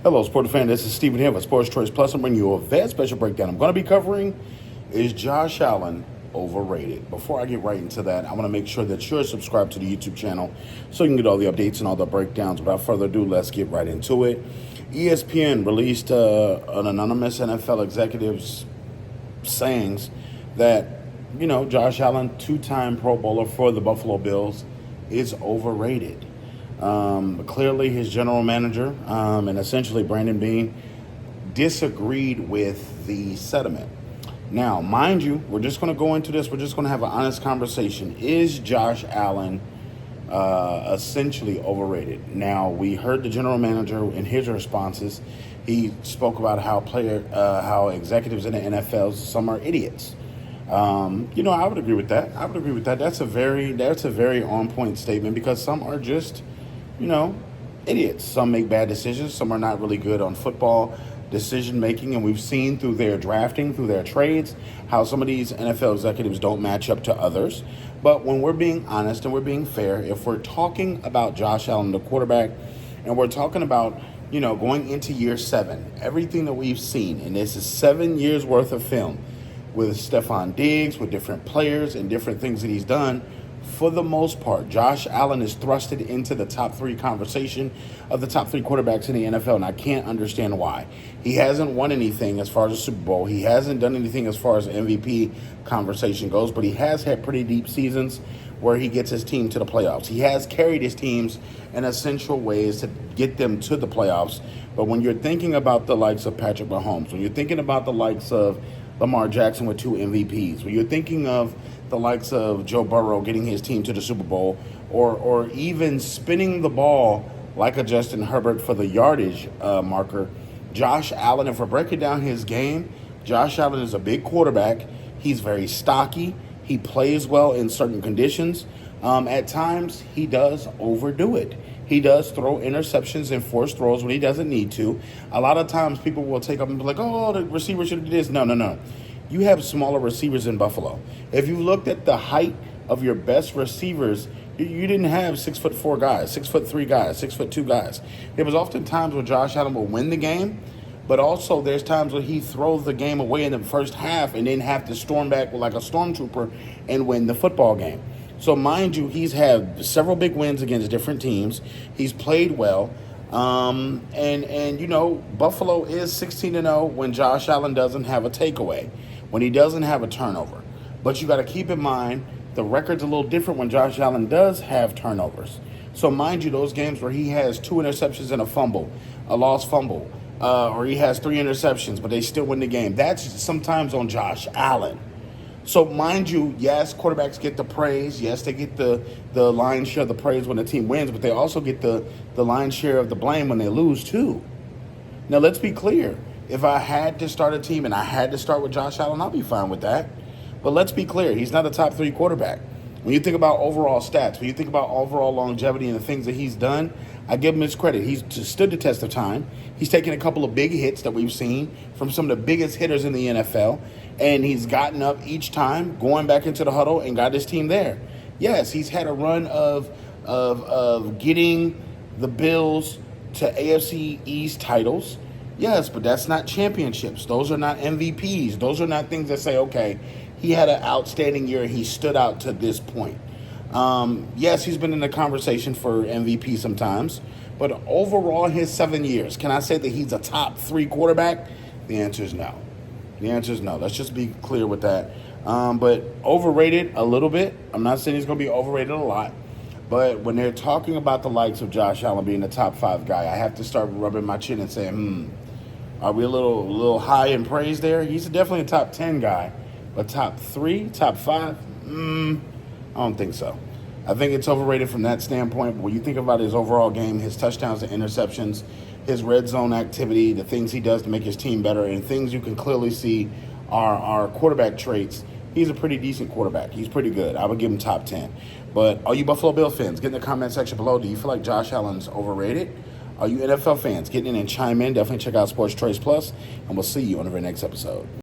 Hello, sports fan. This is Stephen here with Sports Choice Plus. I'm bringing you a very special breakdown. I'm going to be covering is Josh Allen overrated. Before I get right into that, I want to make sure that you're subscribed to the YouTube channel so you can get all the updates and all the breakdowns. Without further ado, let's get right into it. ESPN released an anonymous NFL executive's sayings that, Josh Allen, two-time Pro Bowler for the Buffalo Bills, is overrated. Clearly, his general manager and essentially Brandon Beane disagreed with the sentiment. Now, mind you, we're just going to go into this. We're just going to have an honest conversation. Is Josh Allen essentially overrated? Now, we heard the general manager in his responses. He spoke about how executives in the NFL, some are idiots. I would agree with that. That's a very on point statement because some are just idiots. Some make bad decisions. Some are not really good on football decision making. And we've seen through their drafting, through their trades, how some of these NFL executives don't match up to others. But when we're being honest and we're being fair, if we're talking about Josh Allen, the quarterback, and we're talking about, going into year 7, everything that we've seen, and this is 7 years worth of film with Stephon Diggs, with different players and different things that he's done. For the most part, Josh Allen is thrusted into the top 3 conversation of the top 3 quarterbacks in the NFL, and I can't understand why. He hasn't won anything as far as a Super Bowl. He hasn't done anything as far as MVP conversation goes, but he has had pretty deep seasons where he gets his team to the playoffs. He has carried his teams in essential ways to get them to the playoffs. But when you're thinking about the likes of Patrick Mahomes, when you're thinking about the likes of Lamar Jackson with 2 MVPs, when you're thinking of the likes of Joe Burrow getting his team to the Super Bowl, or even spinning the ball like a Justin Herbert for the yardage marker, Josh Allen, if we're breaking down his game, Josh Allen is a big quarterback. He's very stocky. He plays well in certain conditions. At times, he does overdo it. He does throw interceptions and forced throws when he doesn't need to. A lot of times people will take up and be like, oh, the receiver should have did this. No. You have smaller receivers in Buffalo. If you looked at the height of your best receivers, you didn't have 6'4" guys, 6'3" guys, 6'2" guys. There was often times where Josh Allen will win the game, but also there's times where he throws the game away in the first half and then have to storm back like a stormtrooper and win the football game. So mind you, he's had several big wins against different teams. He's played well. And Buffalo is 16-0 when Josh Allen doesn't have a takeaway, when he doesn't have a turnover. But you got to keep in mind the record's a little different when Josh Allen does have turnovers. So mind you, those games where he has 2 interceptions and a fumble, a lost fumble, or he has 3 interceptions, but they still win the game, that's sometimes on Josh Allen. So mind you, yes, quarterbacks get the praise. Yes, they get the lion's share of the praise when the team wins, but they also get the lion's share of the blame when they lose too. Now, let's be clear. If I had to start a team and I had to start with Josh Allen, I'll be fine with that. But let's be clear. He's not a top 3 quarterback. When you think about overall stats, when you think about overall longevity and the things that he's done, I give him his credit. He's stood the test of time. He's taken a couple of big hits that we've seen from some of the biggest hitters in the NFL, and he's gotten up each time, going back into the huddle and got his team there. Yes, he's had a run of getting the Bills to AFC East titles. Yes, but that's not championships. Those are not MVPs. Those are not things that say, okay, he had an outstanding year and he stood out to this point. Yes, he's been in the conversation for MVP sometimes, but overall in his 7 years, can I say that he's a top 3 quarterback? The answer is no. Let's just be clear with that. But overrated a little bit. I'm not saying he's going to be overrated a lot, but when they're talking about the likes of Josh Allen being the top 5 guy, I have to start rubbing my chin and saying, are we a little high in praise there? He's definitely a top 10 guy, but top 3, top 5, I don't think so. I think it's overrated from that standpoint. But when you think about his overall game, his touchdowns and interceptions, his red zone activity, the things he does to make his team better, and things you can clearly see are quarterback traits, he's a pretty decent quarterback. He's pretty good. I would give him top 10. But all you Buffalo Bill fans, get in the comment section below. Do you feel like Josh Allen's overrated? Are you NFL fans? Get in and chime in. Definitely check out Sports Choice Plus, and we'll see you on the very next episode.